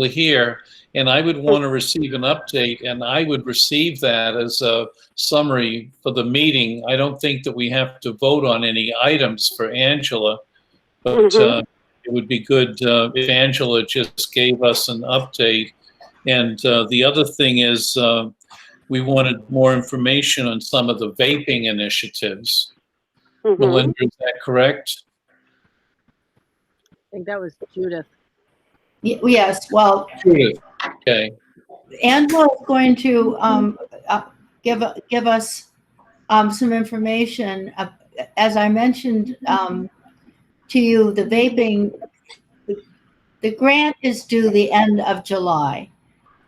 here, and I would want to receive an update, and I would receive that as a summary for the meeting. I don't think that we have to vote on any items for Angela, but it would be good if Angela just gave us an update. And the other thing is we wanted more information on some of the vaping initiatives. Melinda, is that correct? I think that was Judith. Yes, well, Judith. Okay. Angela is going to give us some information. As I mentioned to you, the vaping, the grant is due the end of July.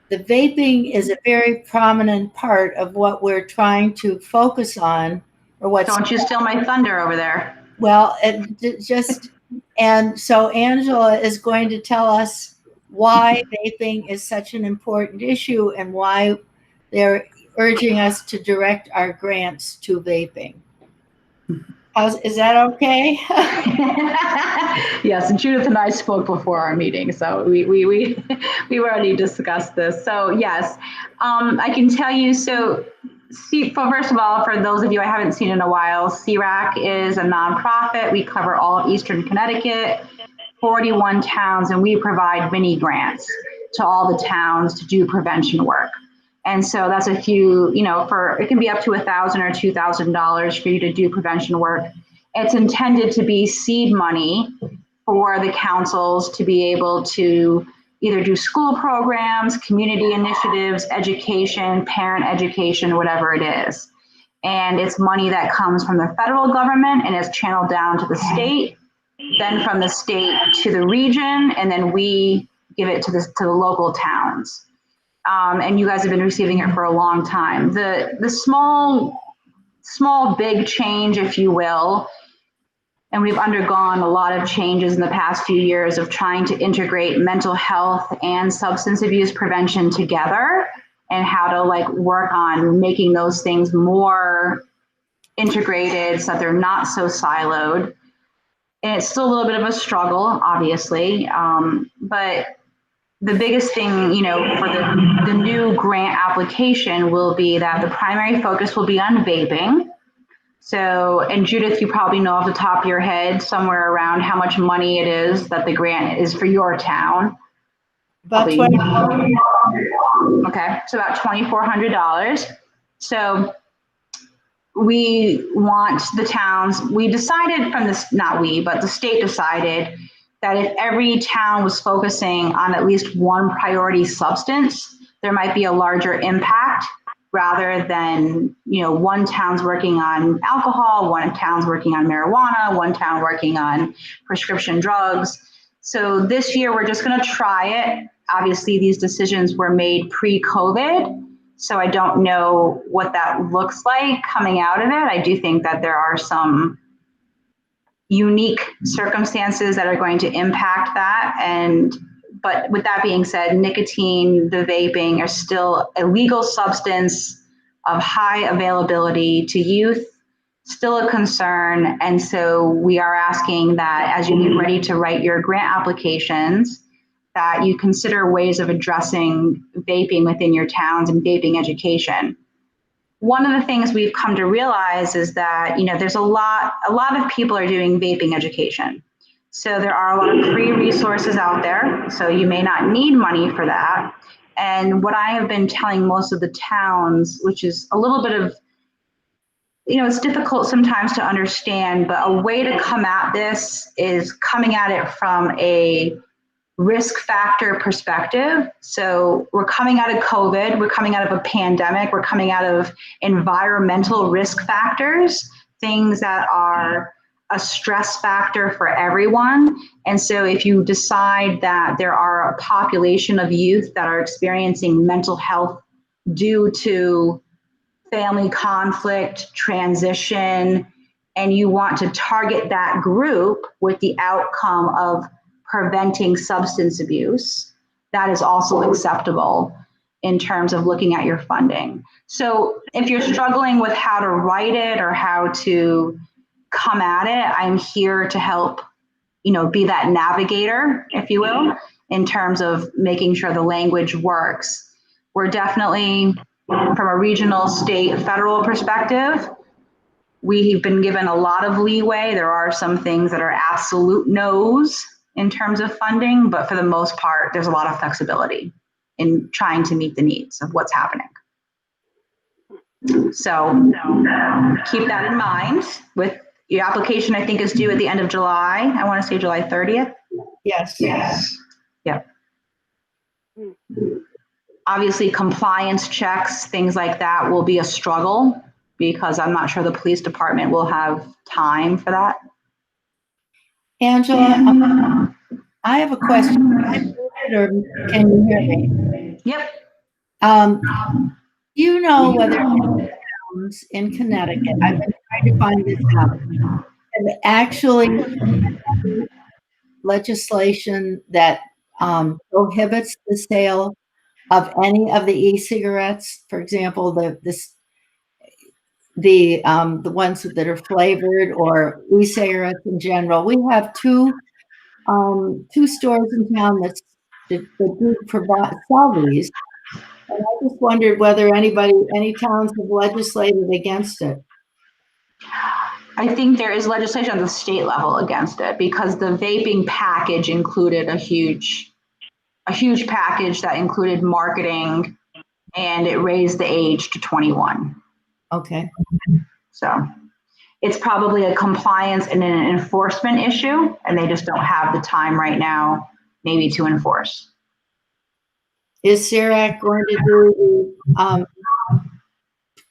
The vaping is a very prominent part of what we're trying to focus on, or what's. Don't you steal my thunder over there. Well, and so Angela is going to tell us why vaping is such an important issue and why they're urging us to direct our grants to vaping. Is that okay? Yes, Judith and I spoke before our meeting, so we already discussed this. So yes, I can tell you. So first of all, for those of you I haven't seen in a while, CRAC is a nonprofit. We cover all of Eastern Connecticut, 41 towns, and we provide mini grants to all the towns to do prevention work. And so that's a few, it can be up to $1,000 or $2,000 for you to do prevention work. It's intended to be seed money for the councils to be able to either do school programs, community initiatives, education, parent education, whatever it is. And it's money that comes from the federal government and is channeled down to the state, then from the state to the region, and then we give it to the local towns. And you guys have been receiving it for a long time. The small big change, if you will, and we've undergone a lot of changes in the past few years of trying to integrate mental health and substance abuse prevention together, and how to work on making those things more integrated so that they're not so siloed. And it's still a little bit of a struggle, obviously, but the biggest thing, for the new grant application will be that the primary focus will be on vaping. So, and Judith, you probably know off the top of your head somewhere around how much money it is that the grant is for your town. About $2,400. Okay, so about $2,400. So we want the towns, we decided from this, not we, but the state decided that if every town was focusing on at least one priority substance, there might be a larger impact rather than, one town's working on alcohol, one town's working on marijuana, one town working on prescription drugs. So this year we're just going to try it. Obviously, these decisions were made pre-COVID, so I don't know what that looks like coming out of it. I do think that there are some unique circumstances that are going to impact that. But with that being said, nicotine, the vaping are still a legal substance of high availability to youth, still a concern. And so we are asking that as you get ready to write your grant applications, that you consider ways of addressing vaping within your towns and vaping education. One of the things we've come to realize is that, there's a lot of people are doing vaping education. So there are a lot of free resources out there. So you may not need money for that. And what I have been telling most of the towns, which is a little bit of, it's difficult sometimes to understand, but a way to come at this is coming at it from a risk factor perspective. So we're coming out of COVID, we're coming out of a pandemic, we're coming out of environmental risk factors, things that are a stress factor for everyone. And so if you decide that there are a population of youth that are experiencing mental health due to family conflict, transition, and you want to target that group with the outcome of preventing substance abuse, that is also acceptable in terms of looking at your funding. So if you're struggling with how to write it or how to come at it, I'm here to help, be that navigator, if you will. in terms of making sure the language works. We're definitely, from a regional, state, federal perspective, we've been given a lot of leeway. There are some things that are absolute no's in terms of funding, but for the most part, there's a lot of flexibility in trying to meet the needs of what's happening. So keep that in mind. With your application, I think is due at the end of July. I want to say July 30th. Yes. Yep. Obviously, compliance checks, things like that will be a struggle because I'm not sure the police department will have time for that. Angela, I have a question. Or can you hear me? Yep. Do you know whether towns in Connecticut, I've been trying to find this out, have actually legislation that prohibits the sale of any of the e-cigarettes? For example, the ones that are flavored, or e-cigarettes in general. We have two stores in town that do sell these. And I just wondered whether any towns have legislated against it. I think there is legislation at the state level against it because the vaping package included a huge package that included marketing, and it raised the age to 21. Okay. So it's probably a compliance and an enforcement issue, and they just don't have the time right now maybe to enforce. Is CIRAC going to do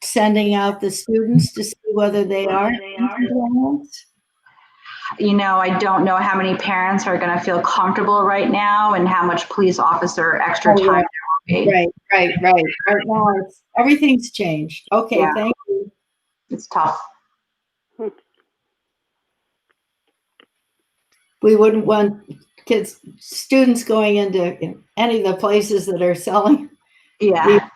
sending out the students to see whether they are in compliance? You know, I don't know how many parents are going to feel comfortable right now and how much police officer extra time there will be. Right. Right now, everything's changed. Okay, yeah. Thank you. It's tough. We wouldn't want students going into any of the places that are selling. Yeah.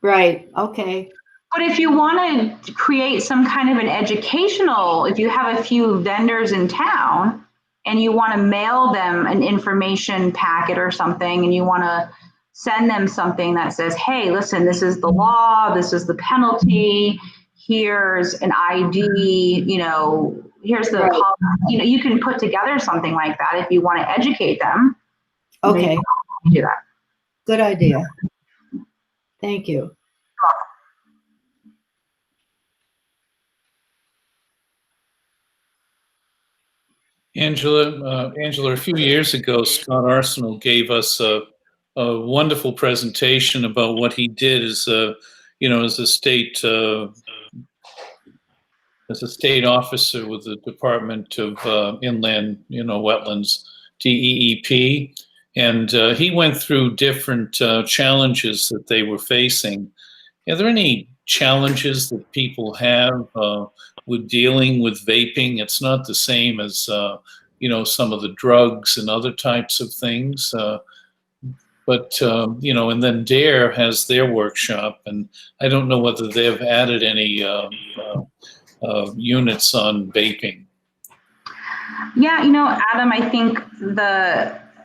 Right. Okay. But if you want to create some kind of an educational, if you have a few vendors in town and you want to mail them an information packet or something, and you want to send them something that says, hey, listen, this is the law, this is the penalty, here's an ID, you know, here's the, right. You know, you can put together something like that if you want to educate them. Okay. Do that. Good idea. Thank you. Angela, a few years ago, Scott Arsenal gave us a wonderful presentation about what he did as a, you know, as a state officer with the Department of Inland, you know, Wetlands, DEEP, and he went through different challenges that they were facing. Are there any challenges that people have with dealing with vaping? It's not the same as, you know, some of the drugs and other types of things. But, you know, and then DARE has their workshop, and I don't know whether they've added any units on vaping. Yeah, you know, Adam, I think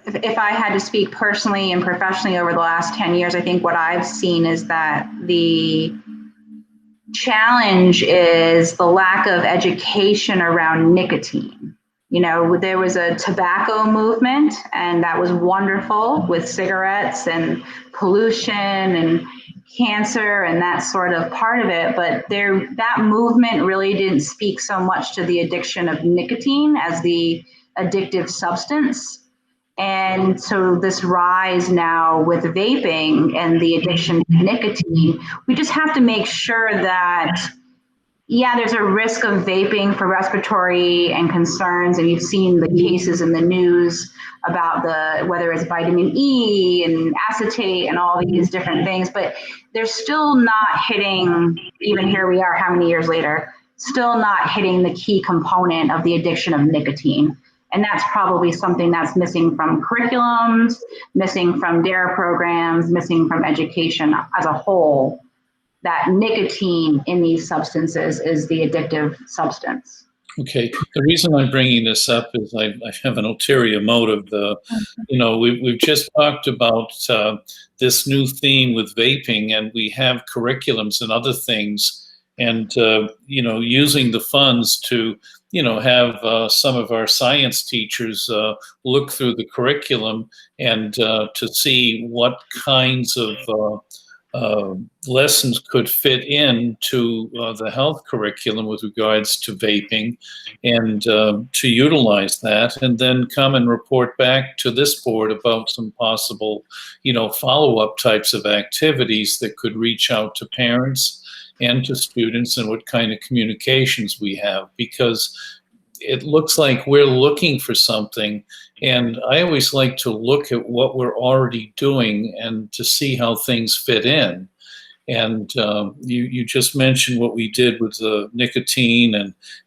if I had to speak personally and professionally over the last 10 years, I think what I've seen is that the challenge is the lack of education around nicotine. You know, there was a tobacco movement, and that was wonderful with cigarettes and pollution and cancer and that sort of part of it. But that movement really didn't speak so much to the addiction of nicotine as the addictive substance. And so this rise now with vaping and the addiction to nicotine, we just have to make sure that, yeah, there's a risk of vaping for respiratory and concerns, and you've seen the cases in the news about whether it's vitamin E and acetate and all these different things, but they're still not hitting, even here we are, how many years later, still not hitting the key component of the addiction of nicotine. And that's probably something that's missing from curriculums, missing from DARE programs, missing from education as a whole, that nicotine in these substances is the addictive substance. Okay. The reason I'm bringing this up is I have an ulterior motive. We've just talked about this new theme with vaping, and we have curriculums and other things, and using the funds to have some of our science teachers look through the curriculum and to see what kinds of lessons could fit into the health curriculum with regards to vaping, and to utilize that, and then come and report back to this board about some possible, follow-up types of activities that could reach out to parents and to students, and what kind of communications we have, because it looks like we're looking for something, and I always like to look at what we're already doing and to see how things fit in. And you just mentioned what we did with the nicotine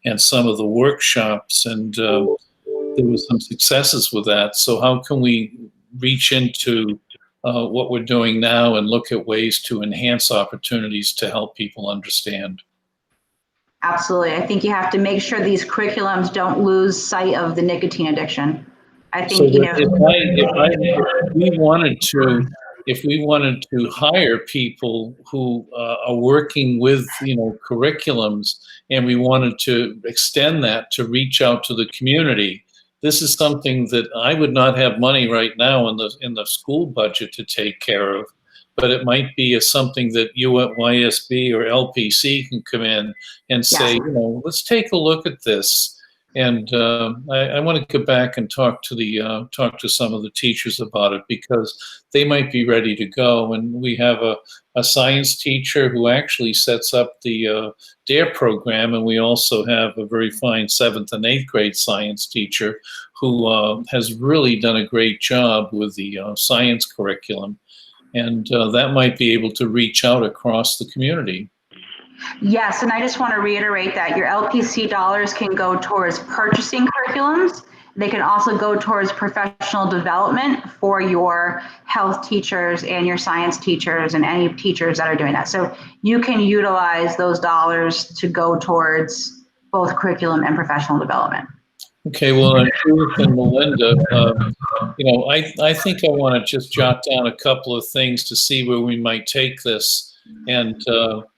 and some of the workshops, and there was some successes with that. So how can we reach into what we're doing now and look at ways to enhance opportunities to help people understand? Absolutely. I think you have to make sure these curriculums don't lose sight of the nicotine addiction. I So think, if we wanted to hire people who are working with curriculums, and we wanted to extend that to reach out to the community, this is something that I would not have money right now in the school budget to take care of. But it might be something that you at YSB or LPC can come in and say, let's take a look at this. And I want to go back and talk to some of the teachers about it, because they might be ready to go. And we have a science teacher who actually sets up the DARE program, and we also have a very fine 7th and 8th grade science teacher who has really done a great job with the science curriculum. And that might be able to reach out across the community. yes, and I just want to reiterate that your LPC dollars can go towards purchasing curriculums. They can also go towards professional development for your health teachers and your science teachers and any teachers that are doing that. So you can utilize those dollars to go towards both curriculum and professional development. Okay, well, Judith and Melinda, I think I want to just jot down a couple of things to see where we might take this, and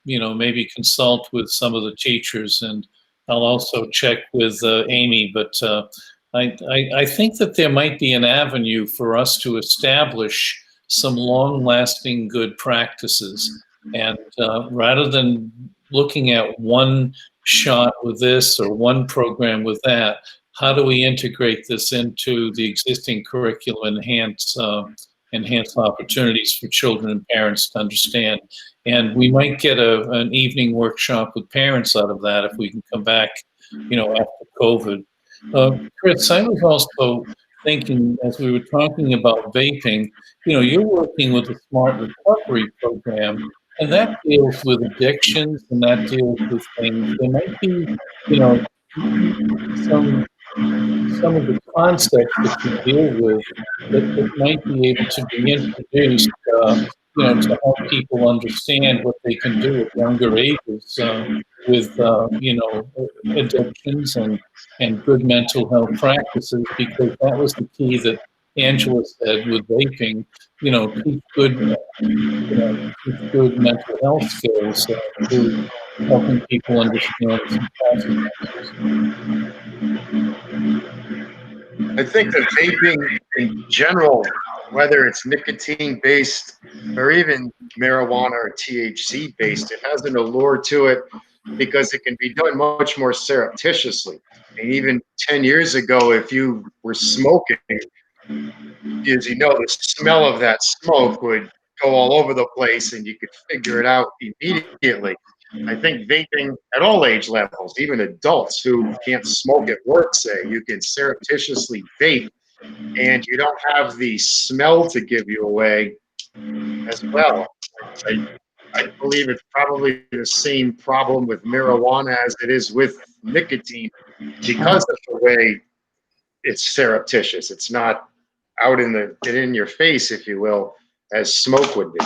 maybe consult with some of the teachers, and I'll also check with Amy. But I think that there might be an avenue for us to establish some long-lasting good practices, and rather than looking at one shot with this or one program with that, how do we integrate this into the existing curriculum, enhance opportunities for children and parents to understand? And we might get an evening workshop with parents out of that if we can come back, after COVID. Chris, I was also thinking, as we were talking about vaping, you're working with the Smart Recovery program, and that deals with addictions, and that deals with things. There might be, some of the concepts that you deal with that might be able to be introduced, to help people understand what they can do at younger ages with, addictions and good mental health practices, because that was the key that Angela said with vaping, teach good mental health skills through helping people understand some consequences. I think that vaping in general, whether it's nicotine based or even marijuana or THC based, it has an allure to it because it can be done much more surreptitiously. And even 10 years ago, if you were smoking, as you know, the smell of that smoke would go all over the place and you could figure it out immediately. I think vaping at all age levels, even adults who can't smoke at work, say, you can surreptitiously vape and you don't have the smell to give you away as well. I believe it's probably the same problem with marijuana as it is with nicotine because of the way it's surreptitious. It's not out in your face, if you will, as smoke would be.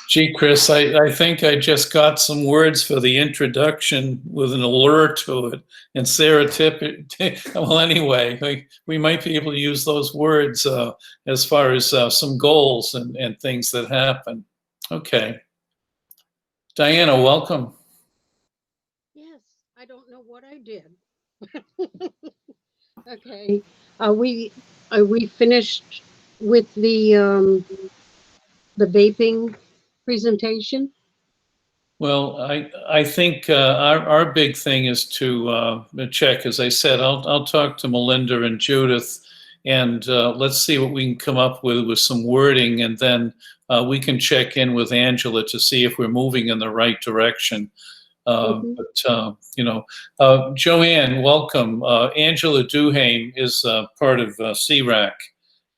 Gee, Chris, I think I just got some words for the introduction with an allure to it. And Sarah well, anyway, we might be able to use those words as far as some goals and things that happen. Okay. Diana, welcome. Yes, I don't know what I did. Okay, are we finished with the vaping presentation? Well, I think our big thing is to check. As I said, I'll talk to Melinda and Judith, and let's see what we can come up with some wording, and then we can check in with Angela to see if we're moving in the right direction. But Joanne, welcome. Angela Duhame is part of CRAC,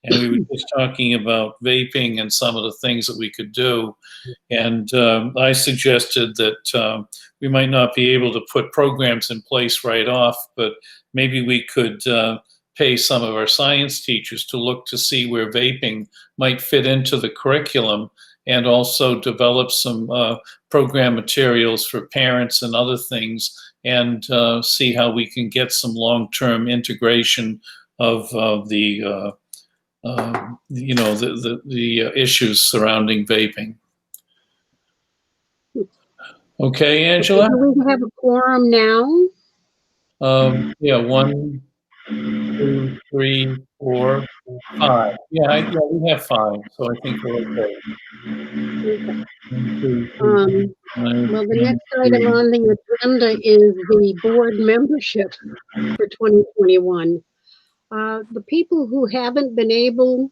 and we were just talking about vaping and some of the things that we could do. And I suggested that we might not be able to put programs in place right off, but maybe we could pay some of our science teachers to look to see where vaping might fit into the curriculum, and also develop some program materials for parents and other things, and see how we can get some long-term integration of the issues surrounding vaping. Okay, Angela? Do we have a quorum now? Yeah, 1, 2, 3, 4, 5. Yeah, we have 5, so I think we're okay. Okay. 1, 2, 3, 9, Well, the 10, next item on the agenda is the board membership for 2021. The people who haven't been able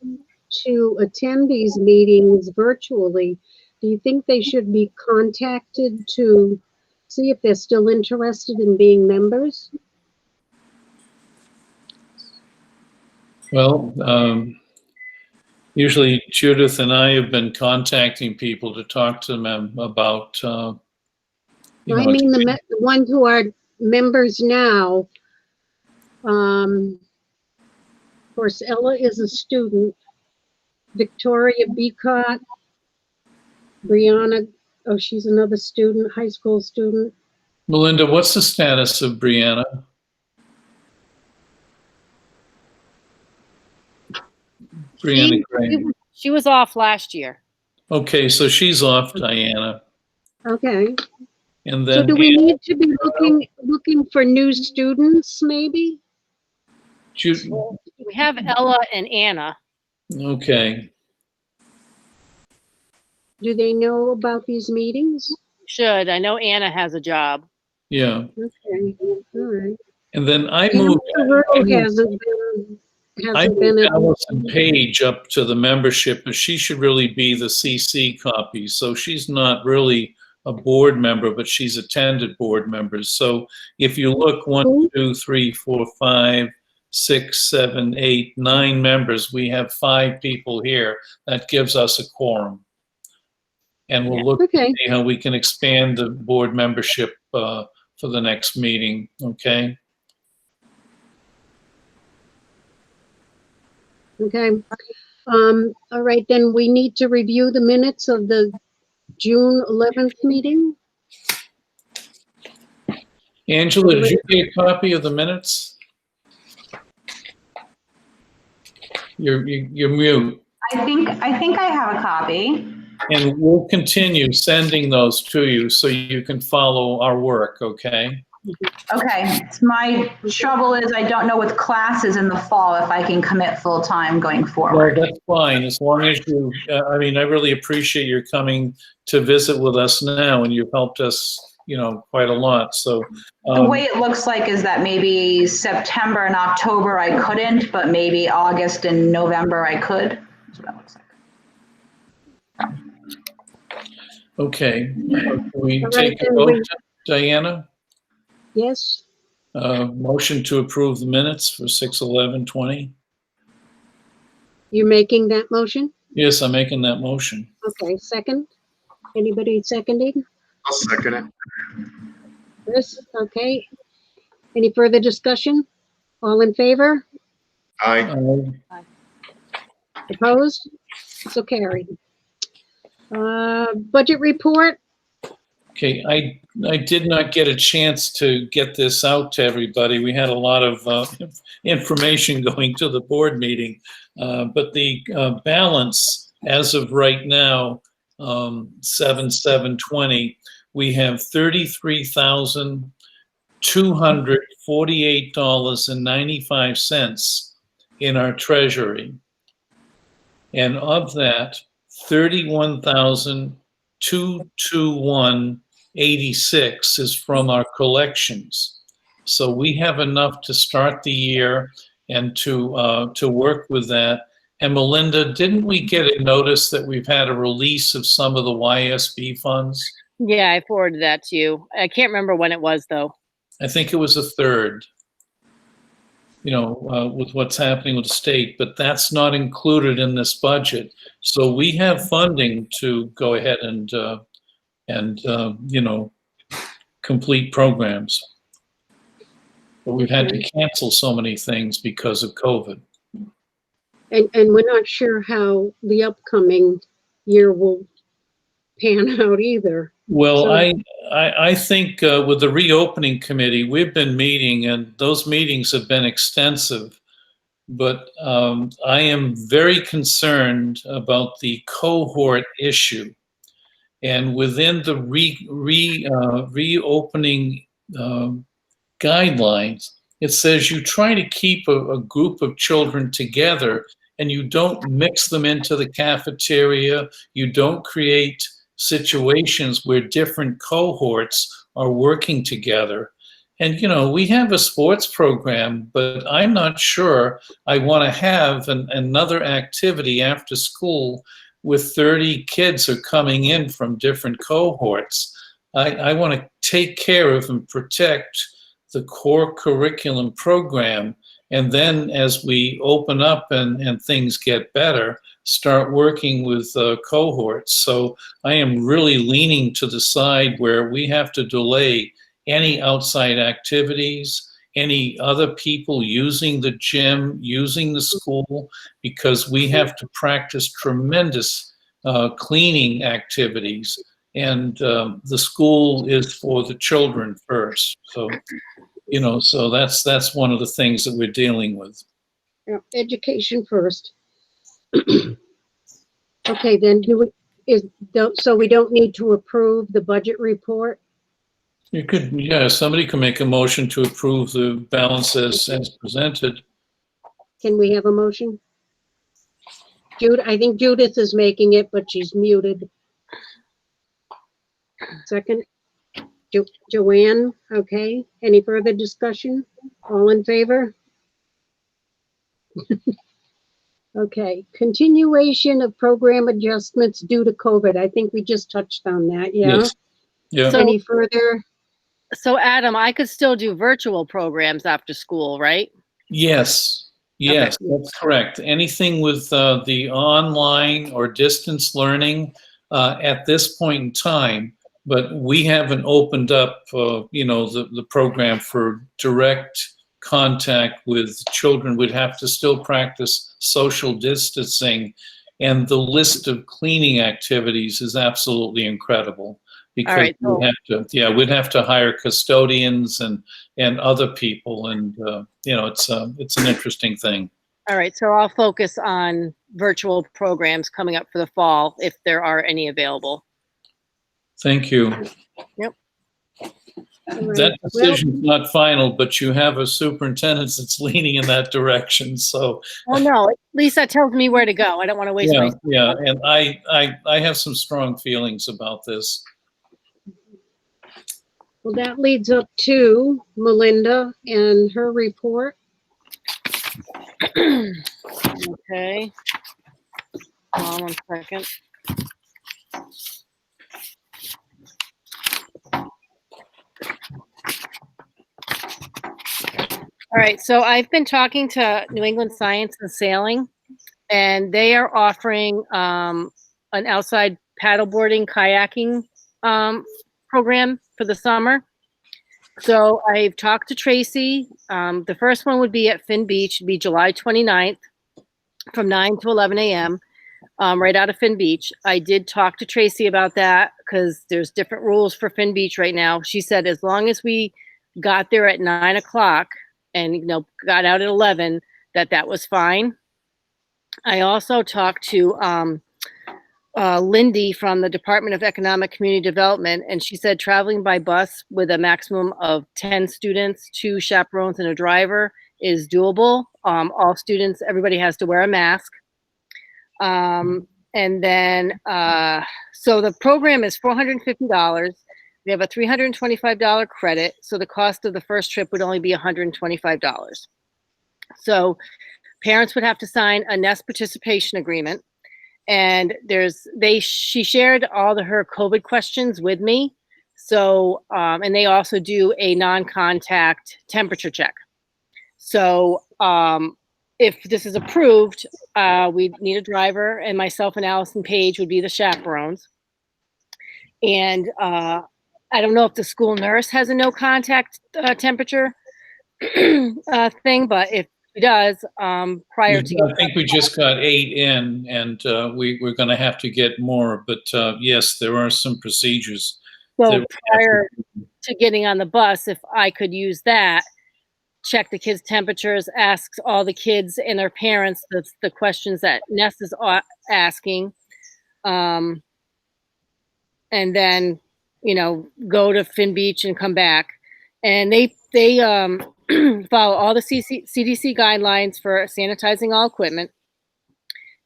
to attend these meetings virtually, do you think they should be contacted to see if they're still interested in being members? Well, usually Judith and I have been contacting people to talk to them about, I mean, the ones who are members now. Of course, Ella is a student. Victoria Beacott, Brianna, oh, she's another student, high school student. Melinda, what's the status of Brianna? Brianna Graham. She was off last year. Okay, so she's off, Diana. Okay. And So then do we need to be looking for new students, maybe? We have Ella and Anna. Okay. Do they know about these meetings? Should. I know Anna has a job. Yeah. Okay, all right. And then I moved Hasn't been at Allison Page up to the membership, but she should really be the CC copy. So she's not really a board member, but she's attended board members. So if you look 1, 2, 3, 4, 5, 6, 7, 8, 9 members, we have 5 people here. That gives us a quorum. And we'll look to see how we can expand the board membership for the next meeting, okay? Okay. All right, then we need to review the minutes of the June 11th meeting. Angela, did you get a copy of the minutes? You're mute. I think I have a copy. And we'll continue sending those to you so you can follow our work, okay? Okay, my trouble is I don't know with classes in the fall if I can commit full time going Well, forward. that's fine, as long as you, I mean, I really appreciate your coming to visit with us now, and you've helped us, quite a lot, so. The way it looks like is that maybe September and October I couldn't, but maybe August and November I could. That's what that looks like. Okay, can we All take right, a vote, Diana? Yes, Motion to approve the minutes for 6/11/20? you're making that motion? Yes, I'm making that motion. Okay, second? Anybody seconding? I'll second it. Chris, okay. Any further discussion? All in favor? Aye. Opposed? So carried. Budget report? Okay, I did not get a chance to get this out to everybody. We had a lot of information going to the board meeting, but the balance as of right now, 7/7/20, we have $33,248.95 in our treasury, and of that, 31,221.86 is from our collections. So we have enough to start the year and to work with that. And Melinda, didn't we get a notice that we've had a release of some of the YSB funds? Yeah, I forwarded that to you. I can't remember when it was though. I think it was a third, with what's happening with the state, but that's not included in this budget. So we have funding to go ahead and complete programs. But we've had to cancel so many things because of COVID. And we're not sure how the upcoming year will pan out either. Well, So- I think with the reopening committee, we've been meeting, and those meetings have been extensive. But I am very concerned about the cohort issue. And within the reopening guidelines, it says you try to keep a group of children together and you don't mix them into the cafeteria. You don't create situations where different cohorts are working together. And, we have a sports program, but I'm not sure I want to have another activity after school with 30 kids are coming in from different cohorts. I want to take care of and protect the core curriculum program. And then as we open up and things get better, start working with cohorts. So I am really leaning to the side where we have to delay any outside activities, any other people using the gym, using the school, because we have to practice tremendous cleaning activities. And the school is for the children first. So, so that's one of the things that we're dealing with. Yeah, education first. Okay, then so we don't need to approve the budget report? You could, somebody could make a motion to approve the balances as presented. Can we have a motion? I think Judith is making it, but she's muted. Second? Joanne, okay. Any further discussion? All in favor? Okay, continuation of program adjustments due to COVID. I think we just touched on that, yeah? Yes. Yeah. So- Any further? So Adam, I could still do virtual programs after school, right? Yes, that's correct. Anything with the online or distance learning at this point in time, but we haven't opened up, the program for direct contact with children. We'd have to still practice social distancing, and the list of cleaning activities is absolutely incredible. Because right, so- we'd have to hire custodians and other people, and it's an interesting thing. All right, so I'll focus on virtual programs coming up for the fall, if there are any available. Thank you. Yep. All right. That decision's not final, but you have a superintendent that's leaning in that direction. So. Well, no, at least that tells me where to go. I don't want to waste my. Yeah, and I have some strong feelings about this. Well, that leads up to Melinda and her report. Okay. Hold on 1 second. All right, so I've been talking to New England Science and Sailing, and they are offering an outside paddleboarding, kayaking program for the summer. So I've talked to Tracy. The first one would be at Finn Beach, it'd be July 29th from 9 to 11 a.m. right out of Finn Beach. I did talk to Tracy about that because there's different rules for Finn Beach right now. She said as long as we got there at 9 o'clock and, you know, got out at 11, that was fine. I also talked to Lindy from the Department of Economic Community Development, and she said traveling by bus with a maximum of 10 students, 2 chaperones, and a driver is doable. All students, everybody has to wear a mask. And then, so the program is $450. We have a $325 credit, so the cost of the first trip would only be $125. So parents would have to sign a NEST participation agreement. And she shared all her COVID questions with me. So, and they also do a non-contact temperature check. So, if this is approved, we need a driver, and myself and Allison Page would be the chaperones. And, I don't know if the school nurse has a no contact, temperature, thing, but if she does, prior to. I think we just got 8 in, and we're going to have to get more. But yes, there are some procedures. So prior to getting on the bus, if I could use that, check the kids' temperatures, ask all the kids and their parents the questions that Ness is asking, and then, you know, go to Finn Beach and come back. And they follow all the CDC guidelines for sanitizing all equipment.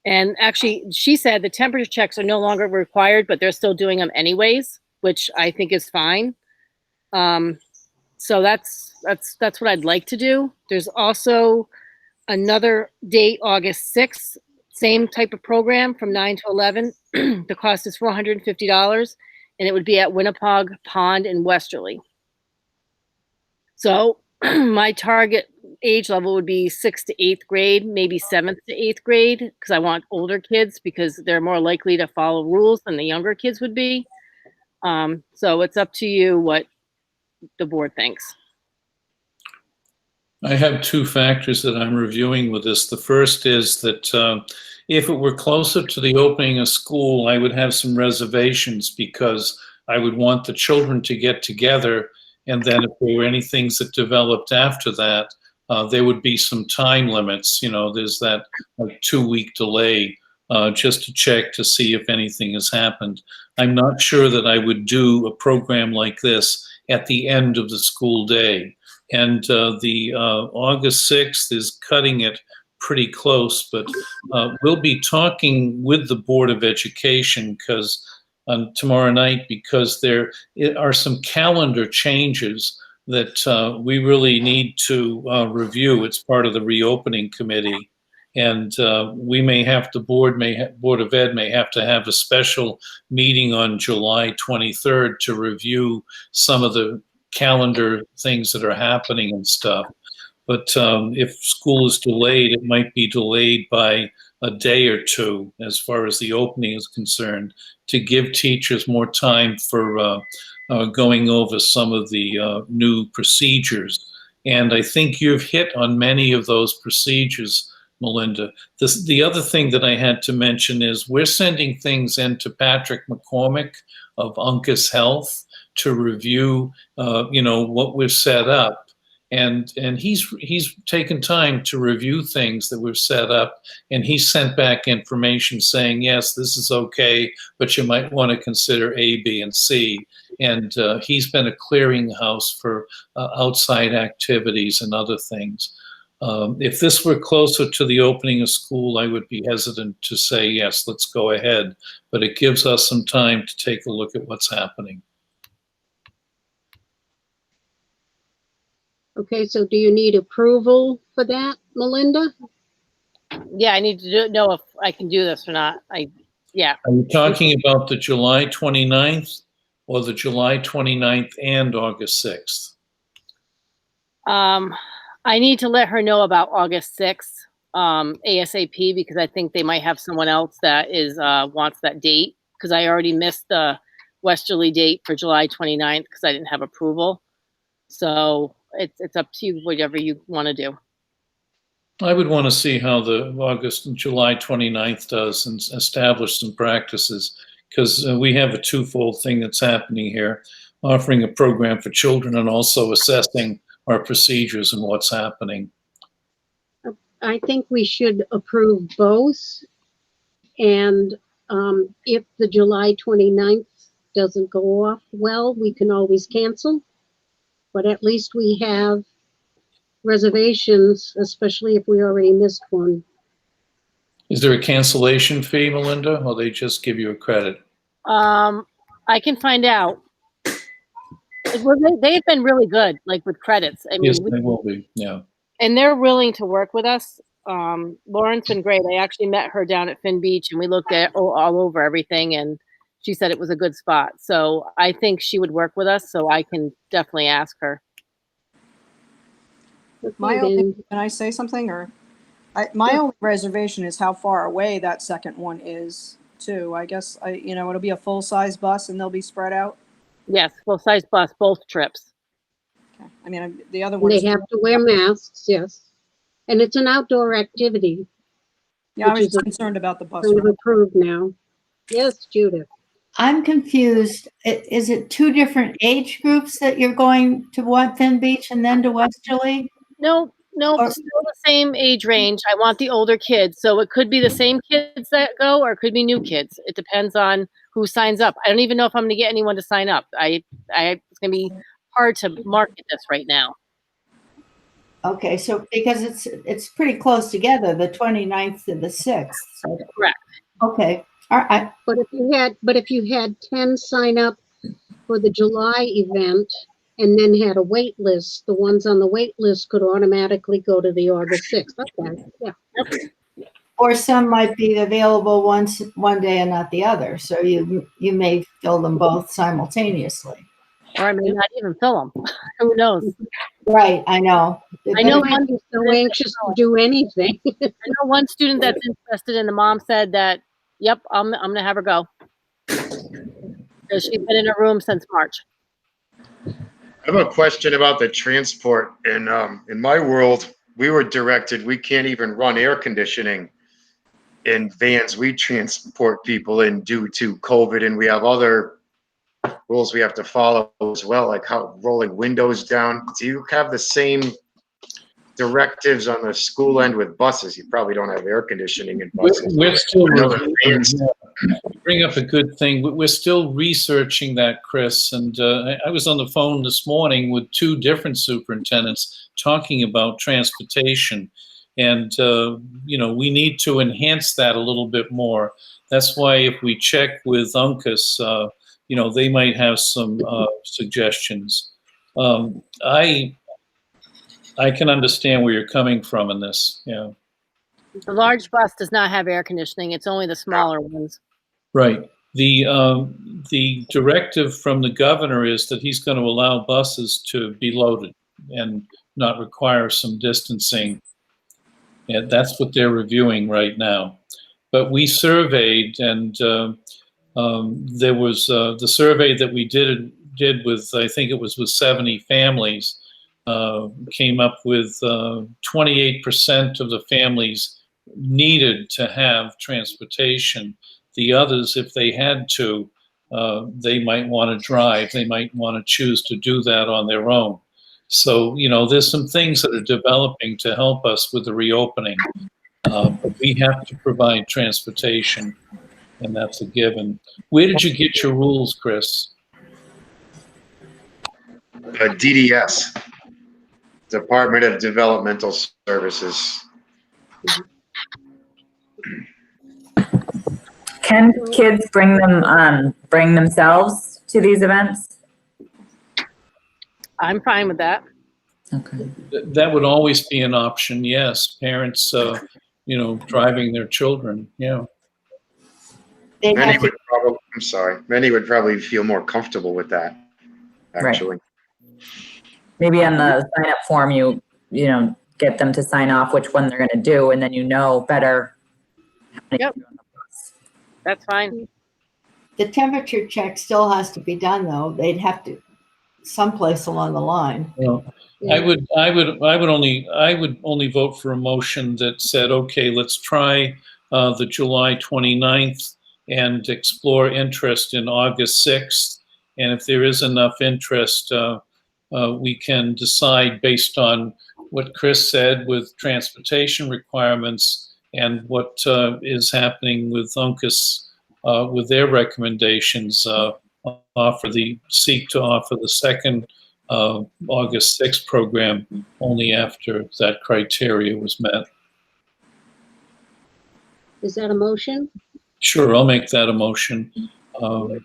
And actually, she said the temperature checks are no longer required, but they're still doing them anyways, which I think is fine. So that's what I'd like to do. There's also another date, August 6th, same type of program from 9 to 11. The cost is $450, and it would be at Winnapaug Pond in Westerly. So my target age level would be 6th to 8th grade, maybe 7th to 8th grade, because I want older kids because they're more likely to follow rules than the younger kids would be. So it's up to you what the board thinks. I have 2 factors that I'm reviewing with this. The first is that if it were closer to the opening of school, I would have some reservations because I would want the children to get together. And then if there were any things that developed after that, there would be some time limits. You know, there's that 2-week delay just to check to see if anything has happened. I'm not sure that I would do a program like this at the end of the school day. And the August 6th is cutting it pretty close, but we'll be talking with the Board of Education because tomorrow night, because there are some calendar changes that we really need to review. It's part of the reopening committee. And we may have, the Board of Ed may have to have a special meeting on July 23rd to review some of the calendar things that are happening and stuff. But if school is delayed, it might be delayed by a day or 2 as far as the opening is concerned, to give teachers more time for going over some of the new procedures. And I think you've hit on many of those procedures, Melinda. The other thing that I had to mention is we're sending things into Patrick McCormick of Uncas Health to review, you know, what we've set up. And he's taken time to review things that we've set up, and he sent back information saying, yes, this is okay, but you might want to consider A, B, and C. And he's been a clearinghouse for outside activities and other things. If this were closer to the opening of school, I would be hesitant to say, yes, let's go ahead. But it gives us some time to take a look at what's happening. Okay, so do you need approval for that, Melinda? Yeah, I need to know if I can do this or not. Yeah. Are you talking about the July 29th or the July 29th and August 6th? I need to let her know about August 6th, ASAP, because I think they might have someone else that is wants that date, because I already missed the Westerly date for July 29th because I didn't have approval. So it's up to you, whatever you want to do. I would want to see how the August and July 29th does and establish some practices, because we have a twofold thing that's happening here, offering a program for children and also assessing our procedures and what's happening. I think we should approve both. And if the July 29th doesn't go off well, we can always cancel. But at least we have reservations, especially if we already missed one. Is there a cancellation fee, Melinda, or they just give you a credit? I can find out. Well, they've been really good, like with credits. I mean, Yes, they will be, yeah. and they're willing to work with us. Lauren's been great. I actually met her down at Finn Beach and we looked at all over everything, and she said it was a good spot. So I think she would work with us, so I can definitely ask her. My only, can I say something? Or my only reservation is how far away that second one is too. I guess it'll be a full-size bus and they'll be spread out. Yes, full-size bus, both trips. Okay. I mean, the other one. They have to wear masks, yes. And it's an outdoor activity. Yeah, I was concerned about the bus. Kind of approved now. Yes, Judith. I'm confused. Is it two different age groups that you're going to Finn Beach and then to Westerly? No, still the same age range. I want the older kids. So it could be the same kids that go, or it could be new kids. It depends on who signs up. I don't even know if I'm going to get anyone to sign up. It's going to be hard to market this right now. Okay, so because it's pretty close together, the 29th to the 6th. So. Correct. Okay. All right. But if you had 10 sign up for the July event and then had a wait list, the ones on the wait list could automatically go to the August 6th. Okay. Yeah. Or some might be available one day and not the other. So you may fill them both simultaneously. Or I may not even fill them. Who knows? Right, I know. I know one is so anxious to do anything. I know one student that's interested, and the mom said that, yep, I'm going to have her go. Because she's been in her room since March. I have a question about the transport. In my world, we were directed, we can't even run air conditioning in vans we transport people in due to COVID, and we have other rules we have to follow as well, like how rolling windows down. Do you have the same directives on the school end with buses? You probably don't have air conditioning in buses. We're still bring up a good thing. We're still researching that, Chris. And I was on the phone this morning with two different superintendents talking about transportation. And, we need to enhance that a little bit more. That's why if we check with UNCUS, they might have some suggestions. I can understand where you're coming from in this. Yeah. The large bus does not have air conditioning. It's only the smaller ones. Right. The directive from the governor is that he's going to allow buses to be loaded and not require some distancing. And that's what they're reviewing right now. But we surveyed, and there was the survey that we did with, I think it was with 70 families, came up with 28% of the families needed to have transportation. The others, if they had to, they might want to drive. They might want to choose to do that on their own. So, there's some things that are developing to help us with the reopening. But we have to provide transportation, and that's a given. Where did you get your rules, Chris? DDS, Department of Developmental Services. Can kids bring themselves to these events? I'm fine with that. Okay. That would always be an option, yes. Parents, driving their children, yeah. Many would probably feel more comfortable with that, actually. Right. Maybe on the sign-up form, you get them to sign off which one they're going to do, and then better. Yep. That's fine. The temperature check still has to be done, though. They'd have to someplace along the line. Well, I would only vote for a motion that said, okay, let's try the July 29th and explore interest in August 6th. And if there is enough interest, we can decide based on what Chris said with transportation requirements and what is happening with UNCUS with their recommendations. Seek to offer the second August 6th program only after that criteria was met. Is that a motion? Sure, I'll make that a motion. I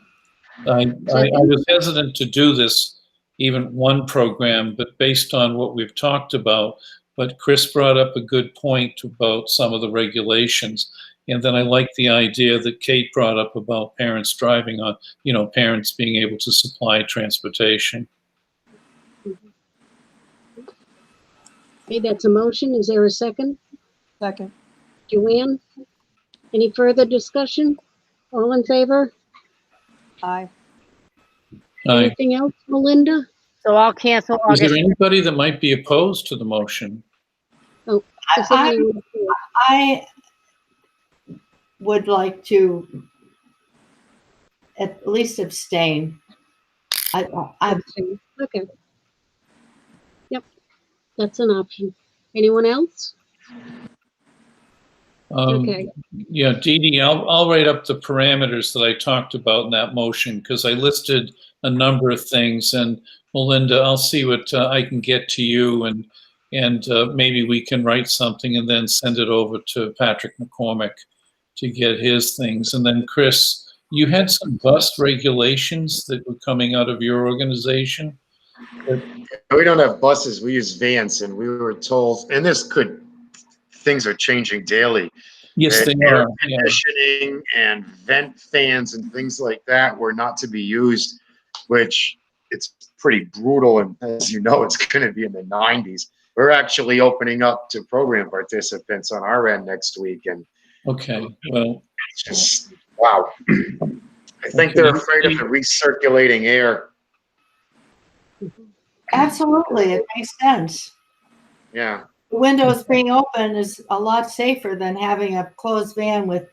was hesitant to do this, even one program, but based on what we've talked about, but Chris brought up a good point about some of the regulations. And then I like the idea that Kate brought up about parents driving on, parents being able to supply transportation. Okay, that's a motion. Is there a second? Second. Joanne? Any further discussion? All in favor? Aye. Aye. Anything else, Melinda? So I'll cancel Is there August. anybody that might be opposed to the motion? Is anyone- I would like to at least abstain. Okay. Yep, that's an option. Anyone else? Okay. Yeah, Dee Dee, I'll write up the parameters that I talked about in that motion because I listed a number of things. And Melinda, I'll see what I can get to you, and maybe we can write something and then send it over to Patrick McCormick to get his things. And then Chris, you had some bus regulations that were coming out of your organization. We don't have buses, we use vans, and we were told, and things are changing daily. Yes, they Air are. Yeah. conditioning and vent fans and things like that were not to be used, which it's pretty brutal. And as you know, it's going to be in the 90s. We're actually opening up to program participants on our end next week. And Okay, well, it's just, wow. I think they're afraid of the recirculating air. Absolutely, it makes sense. Yeah. The windows being open is a lot safer than having a closed van with,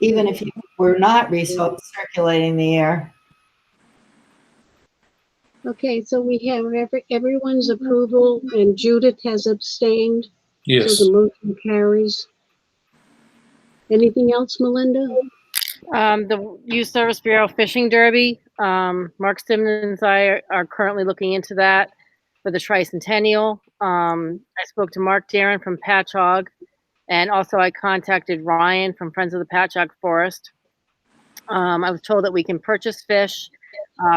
even if you were not recirculating the air. Okay, so we have everyone's approval, and Judith has abstained. yes. So the motion carries. Anything else, Melinda? The Youth Service Bureau Fishing Derby. Mark Simmons and I are currently looking into that for the tricentennial. I spoke to Mark Darren from Patchogue, and also I contacted Ryan from Friends of the Patchogue Forest. I was told that we can purchase fish.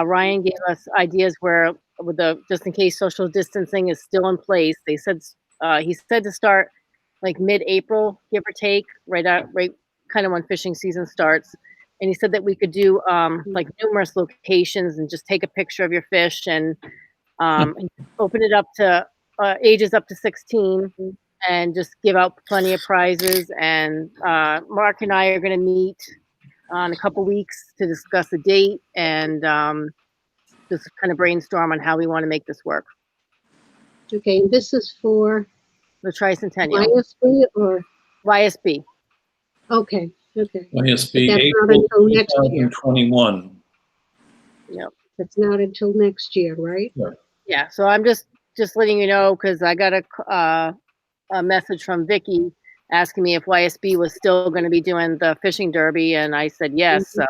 Ryan gave us ideas where, just in case social distancing is still in place, he said to start like mid-April, give or take, right kind of when fishing season starts. And he said that we could do like numerous locations and just take a picture of your fish and open it up to ages up to 16 and just give out plenty of prizes. And Mark and I are going to meet in a couple weeks to discuss a date and just kind of brainstorm on how we want to make this work. Okay, this is for The tricentennial. YSB or? YSB. Okay, okay. YSB But that's not April until next year. 2021. Yep. It's not until next year, right? Yeah. So I'm just letting you know because I got a message from Vicky asking me if YSB was still going to be doing the fishing derby, and I said yes. So.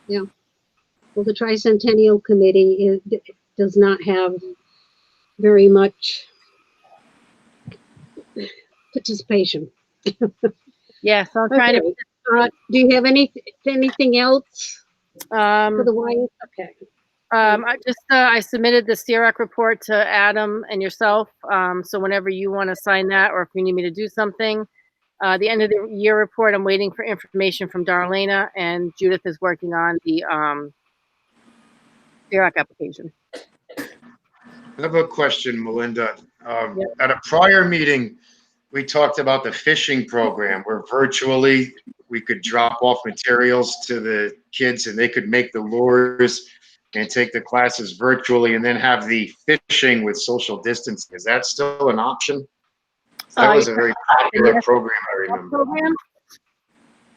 Yeah. Well, the Tricentennial Committee does not have very much participation. Yeah. So I'm trying to. Do you have anything else for the YS? Okay. I submitted the CREC report to Adam and yourself. So whenever you want to sign that, or if you need me to do something, the end of the year report, I'm waiting for information from Darlena, and Judith is working on the CREC application. I have a question, Melinda. At a prior meeting, we talked about the fishing program where virtually we could drop off materials to the kids and they could make the lures and take the classes virtually and then have the fishing with social distancing. Is that still an option? That was a very popular program, I remember. Program?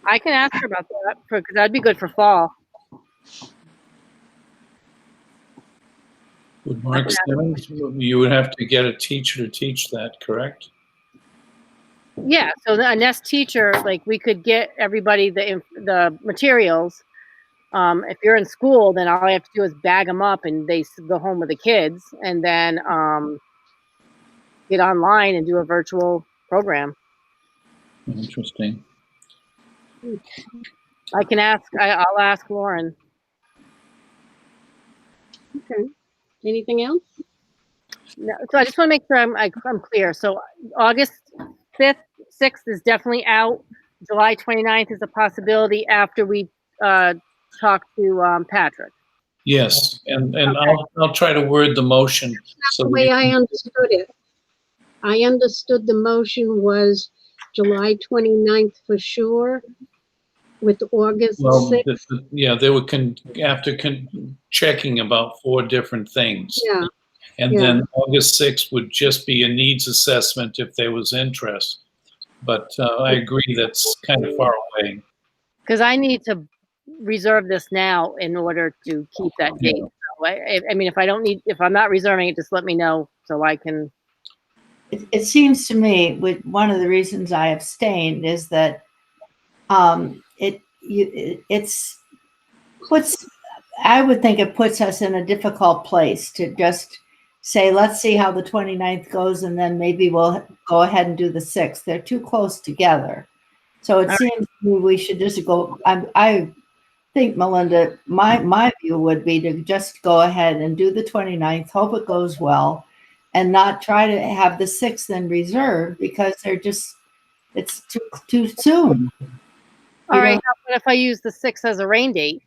I can ask her about that because that'd be good for fall. With Mark Simmons, you would have to get a teacher to teach that, correct? Yeah, so a nest teacher, like we could get everybody the materials. If you're in school, then all I have to do is bag them up and they go home with the kids, and then get online and do a virtual program. Interesting. I can ask. I'll ask Lauren. Okay. Anything else? No, so I just want to make sure I'm clear. So August 5th, 6th is definitely out. July 29th is a possibility after we talk to Patrick. Yes, and I'll try to word the motion. So The way I understood it. I understood the motion was July 29th for sure, with August well, 6th. yeah, they were after checking about 4 different things. Yeah, And yeah. then August 6th would just be a needs assessment if there was interest. But I agree that's kind of far away. Because I need to reserve this now in order to keep that date. Yeah. So I mean, if I'm not reserving it, just let me know so I can. It seems to me, with one of the reasons I abstained is that I would think it puts us in a difficult place to just say, let's see how the 29th goes, and then maybe we'll go ahead and do the 6th. They're too close together. So it seems to me we should just go. I think, Melinda, my view would be to just go ahead and do the 29th, hope it goes well, and not try to have the 6th then reserved because it's too soon. All right. How about if I use the 6th as a rain date?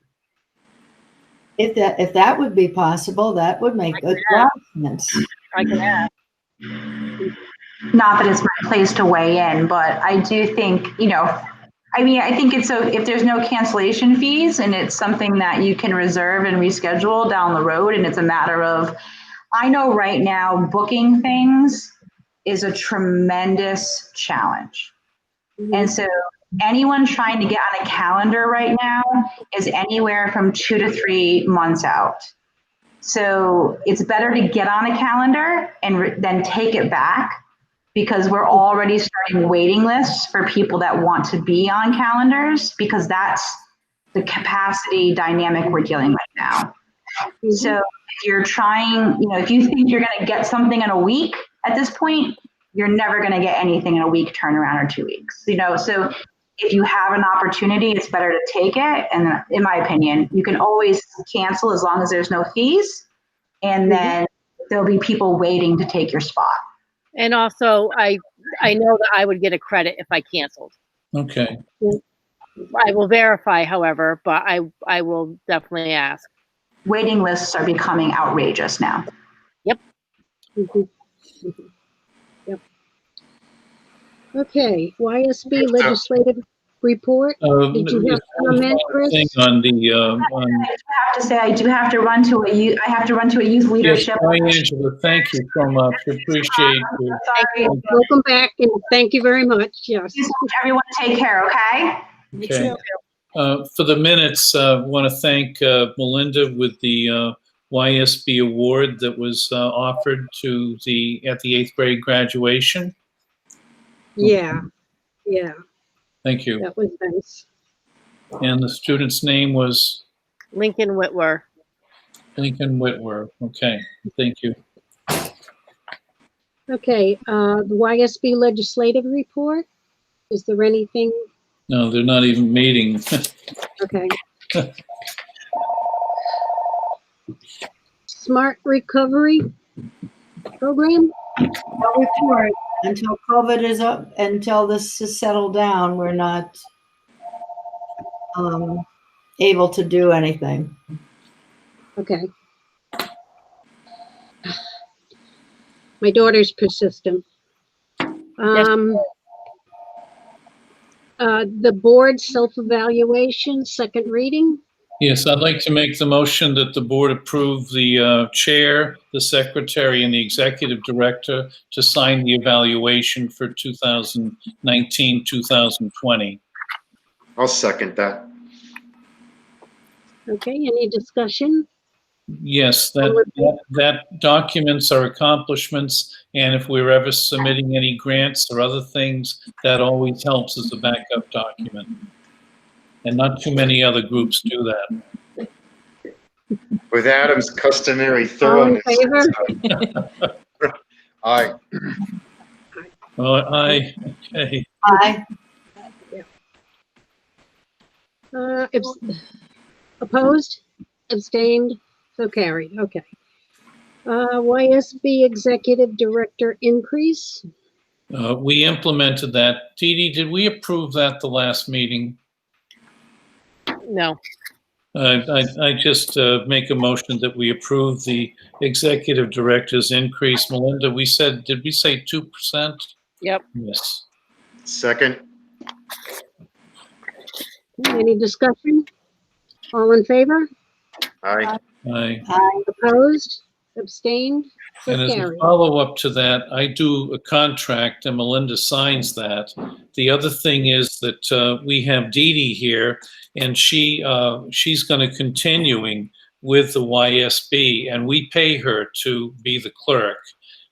If that would be possible, that would make a lot of sense. I can ask. Not that it's my place to weigh in, but I do think, I mean, I think it's if there's no cancellation fees and it's something that you can reserve and reschedule down the road, and it's a matter of, I know right now booking things is a tremendous challenge. And so anyone trying to get on a calendar right now is anywhere from 2 to 3 months out. So it's better to get on a calendar and then take it back, because we're already starting waiting lists for people that want to be on calendars, because that's the capacity dynamic we're dealing with now. So if you're trying, if you think you're going to get something in a week at this point, you're never going to get anything in a week turnaround or 2 weeks. So if you have an opportunity, it's better to take it. And in my opinion, you can always cancel as long as there's no fees. And then there'll be people waiting to take your spot. And also, I know that I would get a credit if I canceled. Okay. I will verify, however, but I will definitely ask. Waiting lists are becoming outrageous now. Yep. Yep. Okay, YSB legislative report. Did you have a comment, Chris? On the, I have to say, I do have to run to a youth leadership. yes, Angela, thank you so much. Appreciate you. Sorry. Welcome back, and thank you very much. Yes. Just want everyone to take care, okay? Okay. For the minutes, I want to thank Melinda with the YSB award that was offered at the 8th grade graduation. Yeah. Yeah. Thank you. That was nice. And the student's name was Lincoln Whitwer. Lincoln Whitwer. Okay, thank you. Okay, the YSB legislative report. Is there anything? No, they're not even meeting. Okay. Smart recovery program. No report until COVID is up, until this is settled down. We're not able to do anything. Okay. My daughter's persistent. The board self-evaluation, second reading. Yes, I'd like to make the motion that the board approve the chair, the secretary, and the executive director to sign the evaluation for 2019, 2020. I'll second that. Okay, any discussion? Yes, that documents our accomplishments, and if we're ever submitting any grants or other things, that always helps as a backup document. And not too many other groups do that. With Adam's customary All in thoroughness. favor? Aye. Oh, okay. Aye. Opposed? Abstained? So carried, okay. YSB Executive Director increase? We implemented that. Dee Dee, did we approve that the last meeting? No. I just make a motion that we approve the executive director's increase. Melinda, did we say 2%? Yep. Yes. Second. Any discussion? All in favor? Aye. Aye. Opposed? Abstained? So And as a carried. follow-up to that, I do a contract and Melinda signs that. The other thing is that we have Dee Dee here, and she's going to continuing with the YSB, and we pay her to be the clerk.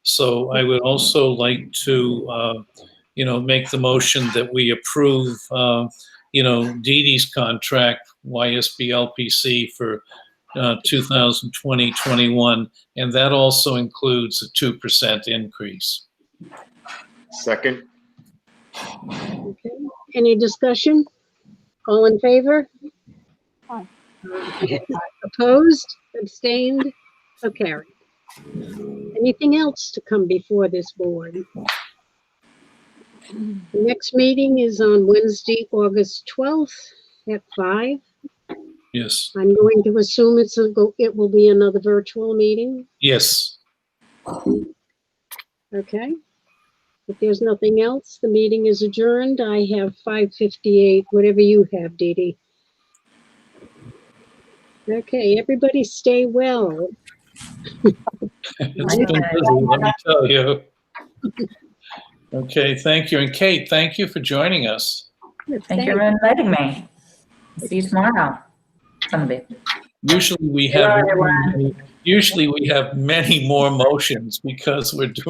So I would also like to, make the motion that we approve, Dee Dee's contract, YSB LPC for 2020-21, and that also includes a 2% increase. Second. Okay. Any discussion? All in favor? Aye. Opposed? Abstained? So carried. Anything else to come before this board? The next meeting is on Wednesday, August 12th at 5. Yes. I'm going to assume it will be another virtual meeting. Yes. Okay. If there's nothing else, the meeting is adjourned. I have 5:58, whatever you have, Dee Dee. Okay, everybody stay well. It's been busy, let me tell you. Okay, thank you. And Kate, thank you for joining us. Thank you for inviting me. See you tomorrow. Sunday. Usually we have many more motions because we're doing